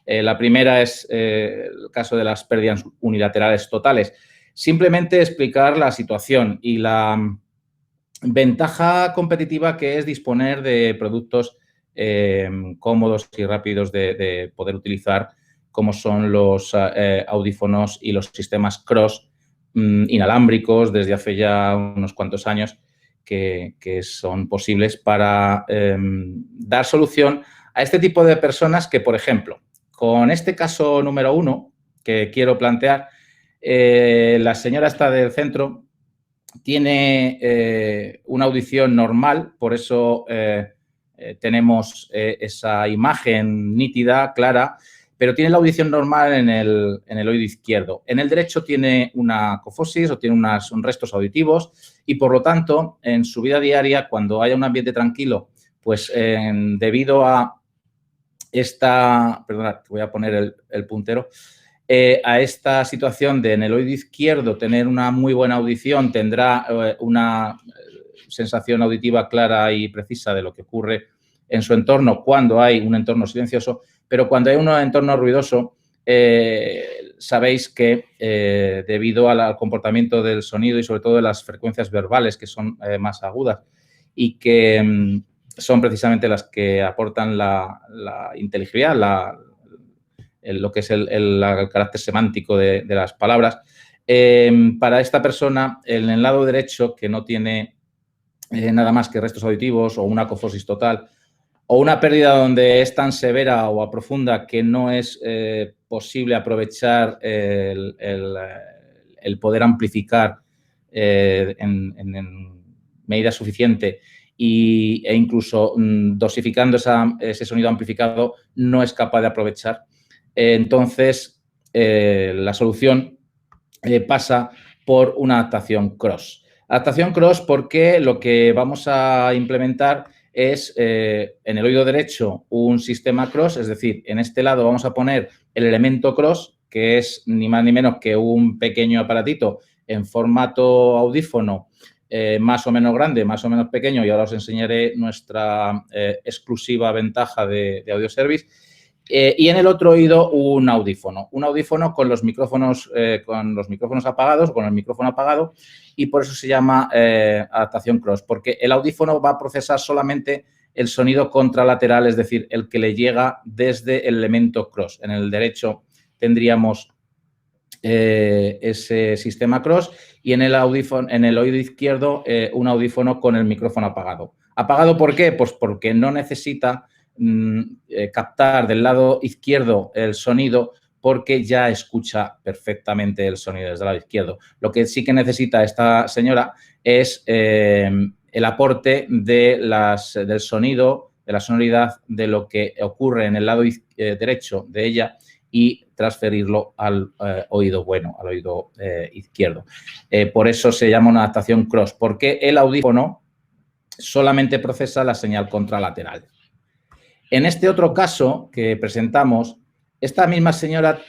La primera es el caso de las pérdidas unilaterales totales. Simplemente explicar la situación y la ventaja competitiva que es disponer de productos cómodos y rápidos de poder utilizar, como son los audífonos y los sistemas Cross inalámbricos desde hace ya unos cuantos años que son posibles para dar solución a este tipo de personas que, por ejemplo, con este caso número 1 que quiero plantear, la señora está del centro tiene una audición normal, por eso tenemos esa imagen nítida, clara, pero tiene la audición normal en el oído izquierdo. En el derecho tiene una acofosis o tiene unos restos auditivos y, por lo tanto, en su vida diaria, cuando haya un ambiente tranquilo, pues debido a esta... Perdona, voy a poner el puntero. A esta situación de en el oído izquierdo tener una muy buena audición, tendrá una sensación auditiva clara y precisa de lo que ocurre en su entorno cuando hay un entorno silencioso, pero cuando hay un entorno ruidoso, sabéis que debido al comportamiento del sonido y sobre todo de las frecuencias verbales que son más agudas y que son precisamente las que aportan la inteligibilidad, lo que es el carácter semántico de las palabras. Para esta persona, en el lado derecho, que no tiene nada más que restos auditivos o una acofosis total o una pérdida donde es tan severa o profunda que no es posible aprovechar el poder amplificar en medida suficiente e incluso dosificando ese sonido amplificado no es capaz de aprovechar. Entonces, la solución pasa por una adaptación cross. Adaptación cross porque lo que vamos a implementar es en el oído derecho un sistema cross, es decir, en este lado vamos a poner el elemento cross, que es ni más ni menos que un pequeño aparatito en formato audífono más o menos grande, más o menos pequeño, y ahora os enseñaré nuestra exclusiva ventaja de Audioservice. Y en el otro oído un audífono con los micrófonos apagados, con el micrófono apagado, y por eso se llama adaptación cross, porque el audífono va a procesar solamente el sonido contralateral, es decir, el que le llega desde el elemento cross. En el derecho tendríamos ese sistema cross y en el oído izquierdo un audífono con el micrófono apagado. ¿Apagado por qué? Pues porque no necesita captar del lado izquierdo el sonido porque ya escucha perfectamente el sonido desde el lado izquierdo. Lo que sí que necesita esta señora es el aporte del sonido, de la sonoridad de lo que ocurre en el lado derecho de ella y transferirlo al oído bueno, al oído izquierdo. Por eso se llama una adaptación cross, porque el audífono solamente procesa la señal contralateral. En este otro caso que presentamos, esta misma señora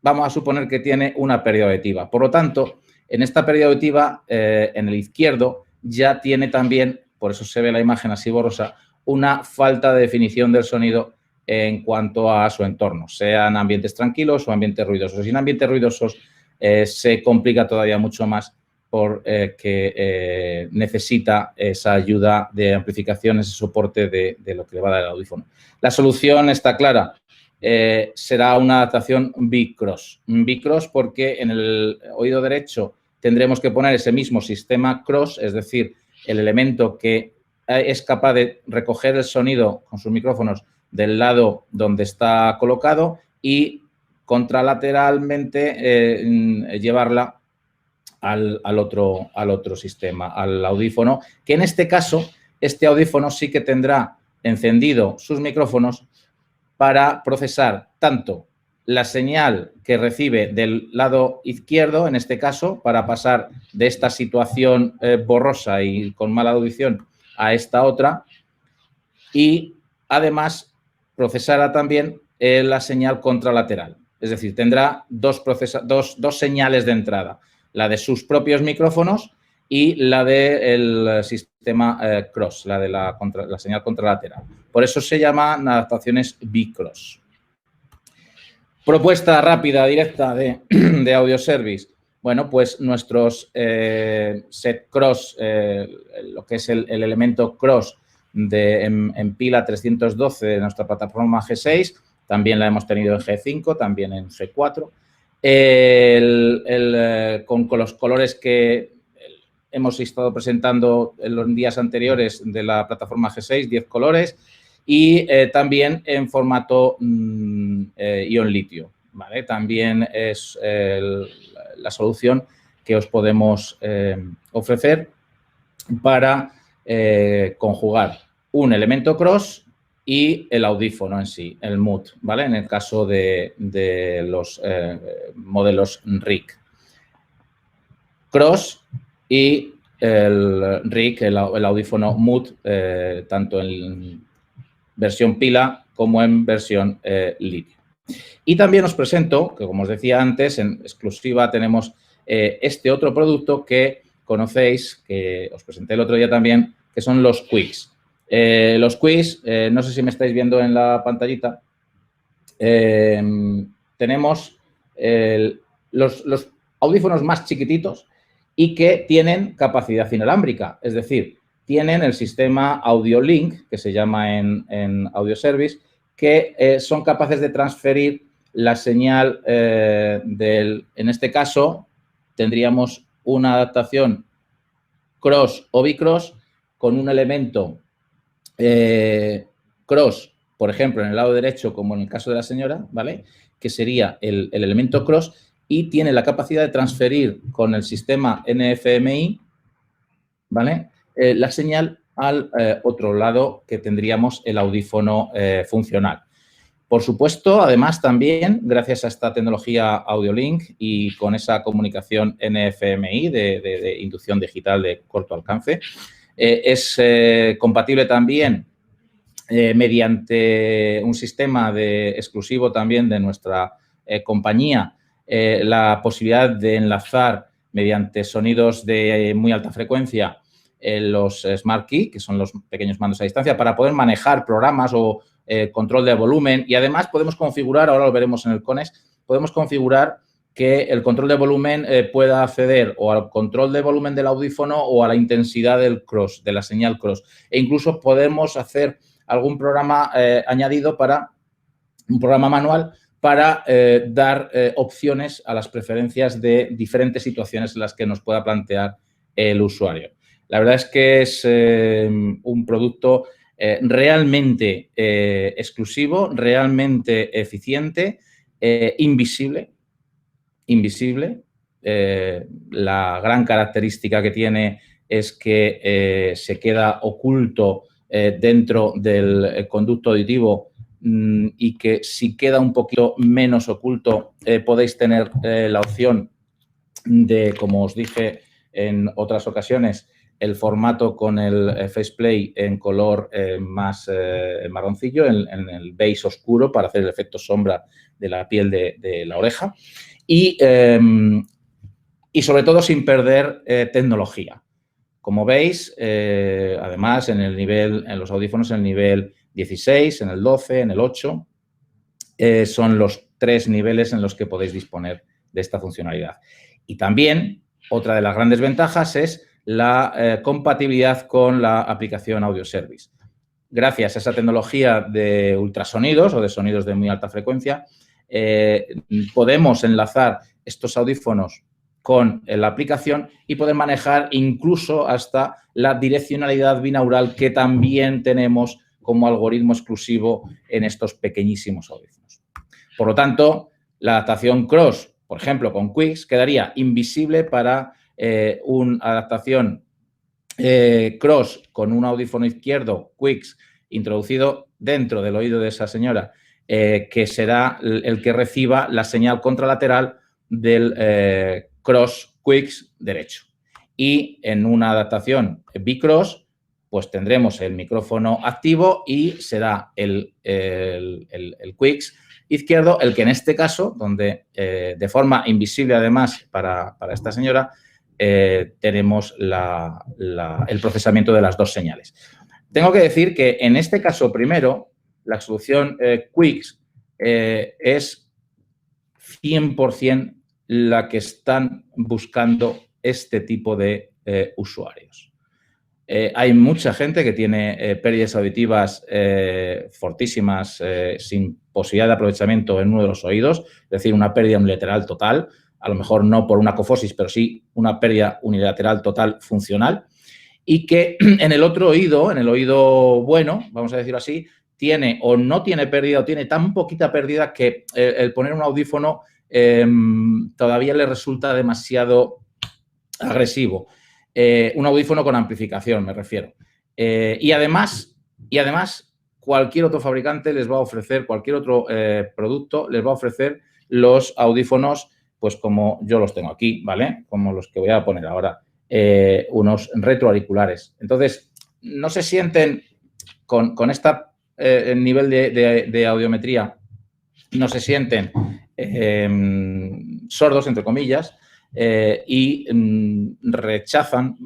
vamos a suponer que tiene una pérdida auditiva. Por lo tanto, en esta pérdida auditiva, en el izquierdo, ya tiene también, por eso se ve la imagen así borrosa, una falta de definición del sonido en cuanto a su entorno, sean ambientes tranquilos o ambientes ruidosos. Y en ambientes ruidosos se complica todavía mucho más porque necesita esa ayuda de amplificación, ese soporte de lo que le va a dar el audífono. La solución está clara. Será una adaptación bicross. Bicross porque en el oído derecho tendremos que poner ese mismo sistema cross, es decir, el elemento que es capaz de recoger el sonido con sus micrófonos del lado donde está colocado y contralateralmente llevarla al otro sistema, al audífono, que en este caso, este audífono sí que tendrá encendido sus micrófonos para procesar tanto la señal que recibe del lado izquierdo, en este caso, para pasar de esta situación borrosa y con mala audición a esta otra, y además procesará también la señal contralateral. Es decir, tendrá dos señales de entrada, la de sus propios micrófonos y la del sistema cross, la de la señal contralateral. Por eso se llaman adaptaciones bicross. Propuesta rápida, directa de Audio Service. Bueno, pues nuestros set cross, lo que es el elemento cross en pila 312 de nuestra plataforma G6, también la hemos tenido en G5, también en G4. Con los colores que hemos estado presentando en los días anteriores de la plataforma G6, 10 colores, y también en formato ion litio, ¿vale? También es la solución que os podemos ofrecer para conjugar un elemento cross y el audífono en sí, el MUT, ¿vale? En el caso de los modelos RIC. Cross y el RIC, el audífono MUT, tanto en versión pila como en versión litio. Y también os presento, que como os decía antes, en exclusiva tenemos este otro producto que conocéis, que os presenté el otro día también, que son los Quicks. Los Quicks, no sé si me estáis viendo en la pantallita, tenemos los audífonos más chiquititos y que tienen capacidad inalámbrica, es decir, tienen el sistema AudioLink, que se llama en Audio Service, que son capaces de transferir la señal en este caso, tendríamos una adaptación cross o bicross con un elemento cross, por ejemplo, en el lado derecho, como en el caso de la señora, ¿vale? Que sería el elemento cross y tiene la capacidad de transferir con el sistema NFMI, ¿vale? La señal al otro lado que tendríamos el audífono funcional. Por supuesto, además también, gracias a esta tecnología AudioLink y con esa comunicación NFMI de inducción digital de corto alcance, es compatible también mediante un sistema exclusivo también de nuestra compañía, la posibilidad de enlazar mediante sonidos de muy alta frecuencia los Smart Key, que son los pequeños mandos a distancia, para poder manejar programas o control de volumen. Y además podemos configurar, ahora lo veremos en el CONEX, podemos configurar que el control de volumen pueda acceder o al control de volumen del audífono o a la intensidad del cross, de la señal cross. E incluso podemos hacer algún programa añadido un programa manual para dar opciones a las preferencias de diferentes situaciones en las que nos pueda plantear el usuario. La verdad es que es un producto realmente exclusivo, realmente eficiente, invisible. La gran característica que tiene es que se queda oculto dentro del conducto auditivo y que si queda un poquito menos oculto podéis tener la opción de, como os dije en otras ocasiones, el formato con el faceplay en color más marroncillo, en el beige oscuro para hacer el efecto sombra de la piel de la oreja y sobre todo sin perder tecnología. Como veis, además, en los audífonos en el nivel 16, en el 12, en el 8, son los 3 niveles en los que podéis disponer de esta funcionalidad. Y también, otra de las grandes ventajas es la compatibilidad con la aplicación Audio Service. Gracias a esa tecnología de ultrasonidos o de sonidos de muy alta frecuencia, podemos enlazar estos audífonos con la aplicación y poder manejar incluso hasta la direccionalidad binaural que también tenemos como algoritmo exclusivo en estos pequeñísimos audífonos. Por lo tanto, la adaptación cross, por ejemplo, con Quicks, quedaría invisible para una adaptación cross con un audífono izquierdo, Quicks, introducido dentro del oído de esa señora, que será el que reciba la señal contralateral del cross Quicks derecho. Y en una adaptación bicross, pues tendremos el micrófono activo y será el Quicks izquierdo el que en este caso, donde de forma invisible además para esta señora, tenemos el procesamiento de las dos señales. Tengo que decir que en este caso primero, la solución Quicks es 100% la que están buscando este tipo de usuarios. Hay mucha gente que tiene pérdidas auditivas fortísimas sin posibilidad de aprovechamiento en uno de los oídos, es decir, una pérdida unilateral total, a lo mejor no por una acofosis, pero sí una pérdida unilateral total funcional, y que en el otro oído, en el oído bueno, vamos a decirlo así, tiene o no tiene pérdida o tiene tan poquita pérdida que el poner un audífono todavía le resulta demasiado agresivo. Un audífono con amplificación, me refiero. Y además, cualquier otro fabricante les va a ofrecer, cualquier otro producto les va a ofrecer los audífonos, pues como yo los tengo aquí, ¿vale? Como los que voy a poner ahora, unos retroauriculares. Entonces, no se sienten con este nivel de audiometría, no se sienten sordos, entre comillas, y rechazan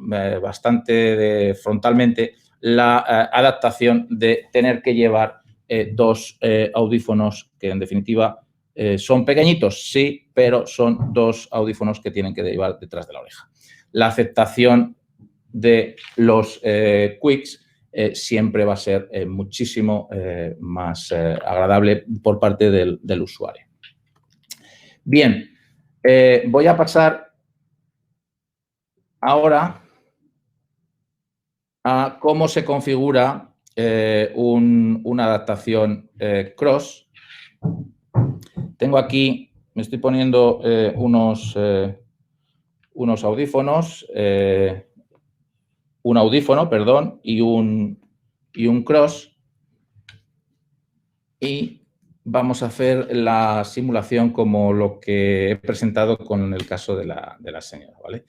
bastante frontalmente la adaptación de tener que llevar dos audífonos que, en definitiva, son pequeñitos, sí, pero son dos audífonos que tienen que llevar detrás de la oreja. La aceptación de los Quicks siempre va a ser muchísimo más agradable por parte del usuario. Bien, voy a pasar ahora a cómo se configura una adaptación cross. Tengo aquí, me estoy poniendo unos audífonos, un audífono, perdón, y un cross. Y vamos a hacer la simulación como lo que he presentado con el caso de la señora, ¿vale?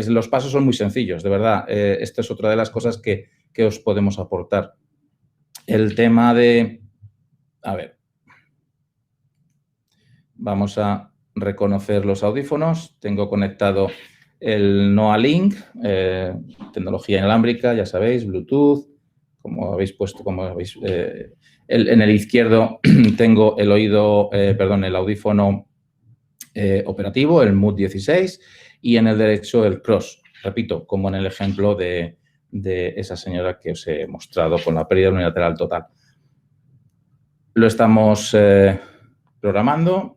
Los pasos son muy sencillos, de verdad. Esta es otra de las cosas que os podemos aportar. El tema de... A ver. Vamos a reconocer los audífonos. Tengo conectado el NoaLink, tecnología inalámbrica, ya sabéis, Bluetooth. Como habéis puesto, en el izquierdo tengo el audífono operativo, el Mood 16, y en el derecho el Cross. Repito, como en el ejemplo de esa señora que os he mostrado con la pérdida unilateral total. Lo estamos programando.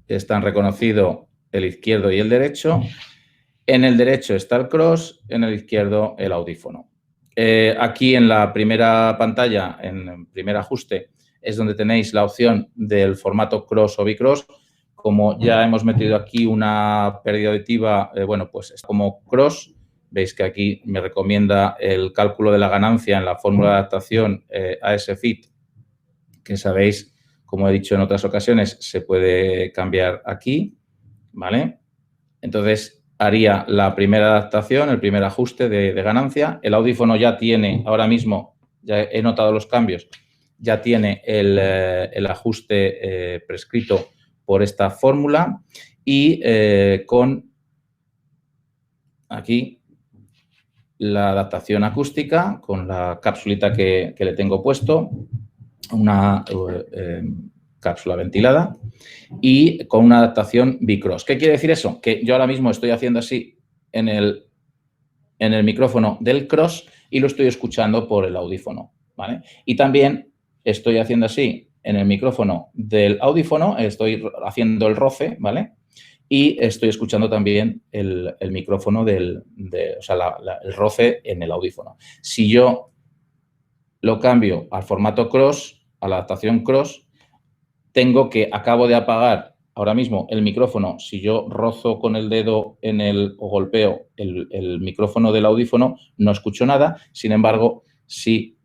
Están reconocidos el izquierdo y el derecho. En el derecho está el Cross, en el izquierdo el audífono. Aquí en la primera pantalla, en el primer ajuste, es donde tenéis la opción del formato Cross o Bicross. Como ya hemos metido aquí una pérdida auditiva, bueno, pues es como Cross. Veis que aquí me recomienda el cálculo de la ganancia en la fórmula de adaptación ASFIT, que sabéis, como he dicho en otras ocasiones, se puede cambiar aquí, ¿vale? Entonces, haría la primera adaptación, el primer ajuste de ganancia. El audífono ya tiene, ahora mismo, ya he notado los cambios, ya tiene el ajuste prescrito por esta fórmula y con aquí la adaptación acústica con la capsulita que le tengo puesto, una cápsula ventilada y con una adaptación Bicross. ¿Qué quiere decir eso? Que yo ahora mismo estoy haciendo así en el micrófono del Cross y lo estoy escuchando por el audífono, ¿vale? Y también estoy haciendo así en el micrófono del audífono, estoy haciendo el roce, ¿vale? Y estoy escuchando también el micrófono el roce en el audífono. Si yo lo cambio al formato Cross, a la adaptación Cross, acabo de apagar ahora mismo el micrófono. Si yo rozo con el dedo o golpeo el micrófono del audífono, no escucho nada. Sin embargo, si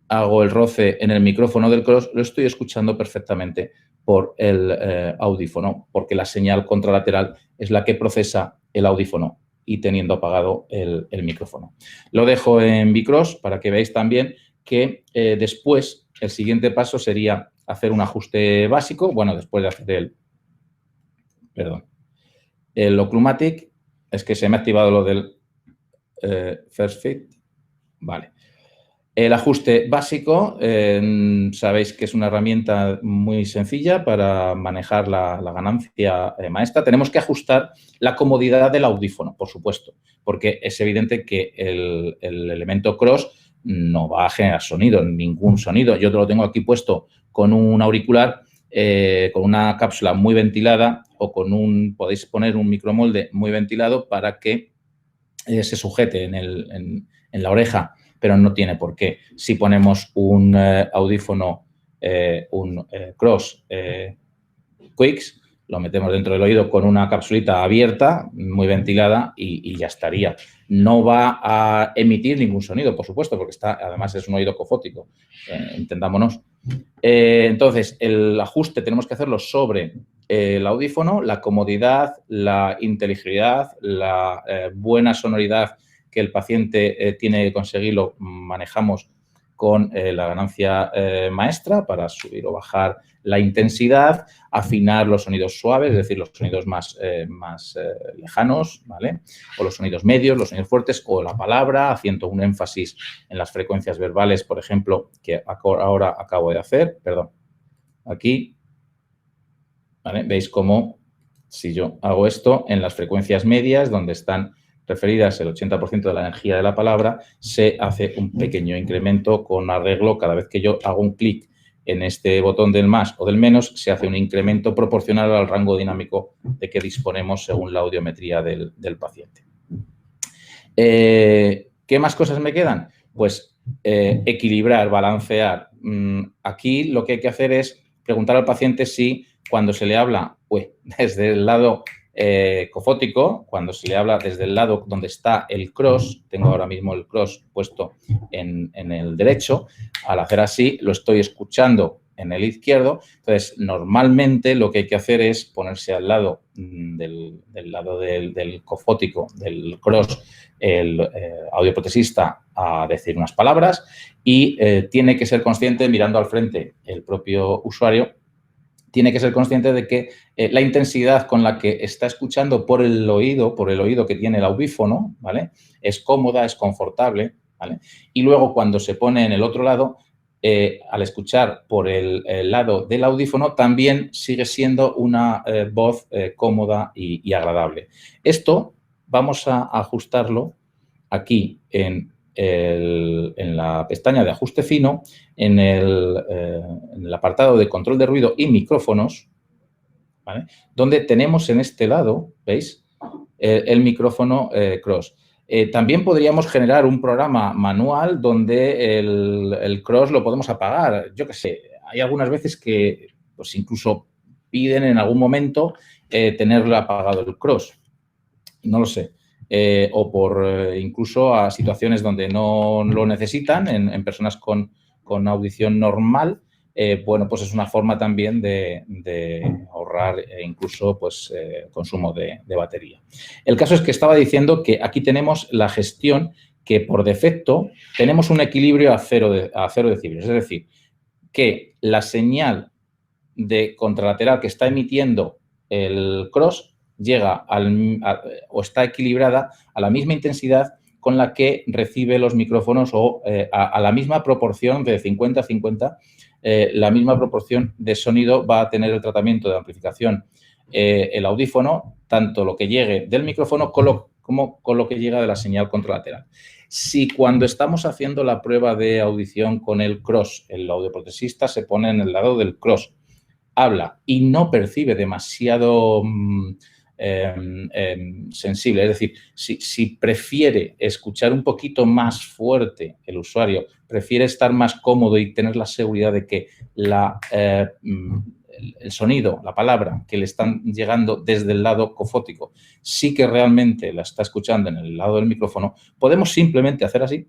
hago el roce en el micrófono del Cross, lo estoy escuchando perfectamente por el audífono, porque la señal contralateral es la que procesa el audífono y teniendo apagado el micrófono. Lo dejo en Bicross para que veáis también que después el siguiente paso sería hacer un ajuste básico, bueno, después de hacer el Oculomatic, es que se me ha activado lo del First Fit, vale. El ajuste básico, sabéis que es una herramienta muy sencilla para manejar la ganancia maestra. Tenemos que ajustar la comodidad del audífono, por supuesto, porque es evidente que el elemento cross no va a generar sonido, ningún sonido. Yo te lo tengo aquí puesto con un auricular, con una cápsula muy ventilada o podéis poner un micromolde muy ventilado para que se sujete en la oreja, pero no tiene por qué. Si ponemos un audífono, Cross Quicks, lo metemos dentro del oído con una capsulita abierta, muy ventilada y ya estaría. No va a emitir ningún sonido, por supuesto, porque además es un oído cofótico, entendámonos. Entonces, el ajuste tenemos que hacerlo sobre el audífono, la comodidad, la inteligibilidad, la buena sonoridad que el paciente tiene que conseguirlo, manejamos con la ganancia maestra para subir o bajar la intensidad, afinar los sonidos suaves, es decir, los sonidos más lejanos, ¿vale? O los sonidos medios, los sonidos fuertes, o la palabra, haciendo un énfasis en las frecuencias verbales, por ejemplo, que ahora acabo de hacer, perdón, aquí, ¿vale? Veis cómo si yo hago esto en las frecuencias medias, donde están referidas el 80% de la energía de la palabra, se hace un pequeño incremento con arreglo. Cada vez que yo hago un clic en este botón del más o del menos, se hace un incremento proporcional al rango dinámico de que disponemos según la audiometría del paciente. ¿Qué más cosas me quedan? Pues equilibrar, balancear. Aquí lo que hay que hacer es preguntar al paciente si cuando se le habla desde el lado cofótico, cuando se le habla desde el lado donde está el cross, tengo ahora mismo el cross puesto en el derecho, al hacer así lo estoy escuchando en el izquierdo. Entonces, normalmente lo que hay que hacer es ponerse al lado del cofótico, del cross, el audioprotesista a decir unas palabras y tiene que ser consciente, mirando al frente el propio usuario, tiene que ser consciente de que la intensidad con la que está escuchando por el oído que tiene el audífono, ¿vale? Es cómoda, es confortable, ¿vale? Y luego cuando se pone en el otro lado, al escuchar por el lado del audífono, también sigue siendo una voz cómoda y agradable. Esto vamos a ajustarlo aquí en la pestaña de ajuste fino, en el apartado de control de ruido y micrófonos, ¿vale? Donde tenemos en este lado, ¿veis? El micrófono cross. También podríamos generar un programa manual donde el cross lo podemos apagar. Yo qué sé, hay algunas veces que pues incluso piden en algún momento tenerlo apagado el cross. No lo sé. O por incluso a situaciones donde no lo necesitan, en personas con audición normal, bueno, pues es una forma también de ahorrar incluso pues, consumo de batería. El caso es que estaba diciendo que aquí tenemos la gestión que por defecto tenemos un equilibrio a 0 decibelios, es decir, que la señal de contralateral que está emitiendo el cross llega o está equilibrada a la misma intensidad con la que recibe los micrófonos o a la misma proporción de 50-50, la misma proporción de sonido va a tener el tratamiento de amplificación el audífono, tanto lo que llegue del micrófono como con lo que llega de la señal contralateral. Si cuando estamos haciendo la prueba de audición con el cross, el audioprotesista se pone en el lado del cross, habla y no percibe demasiado sensible, es decir, si prefiere escuchar un poquito más fuerte el usuario, prefiere estar más cómodo y tener la seguridad de que el sonido, la palabra que le están llegando desde el lado cofótico, sí que realmente la está escuchando en el lado del micrófono, podemos simplemente hacer así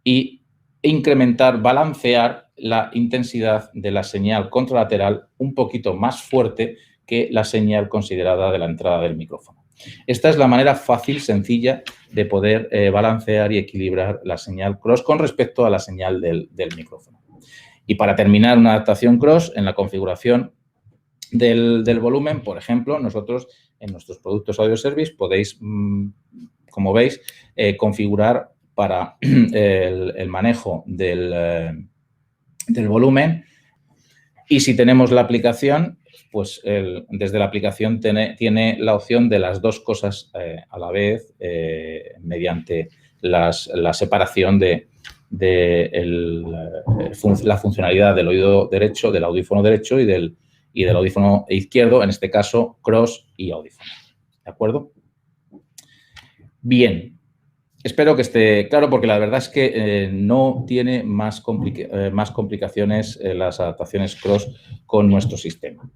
y incrementar, balancear la intensidad de la señal contralateral un poquito más fuerte que la señal considerada de la entrada del micrófono. Esta es la manera fácil, sencilla, de poder balancear y equilibrar la señal cross con respecto a la señal del micrófono. Y para terminar una adaptación cross, en la configuración del volumen, por ejemplo, nosotros en nuestros productos Audio Service podéis, como veis, configurar para el manejo del volumen. Y si tenemos la aplicación, pues desde la aplicación tiene la opción de las dos cosas a la vez mediante la separación de la funcionalidad del oído derecho, del audífono derecho y del audífono izquierdo, en este caso cross y audífono. ¿De acuerdo? Bien. Espero que esté claro porque la verdad es que no tiene más complicaciones las adaptaciones cross con nuestro sistema.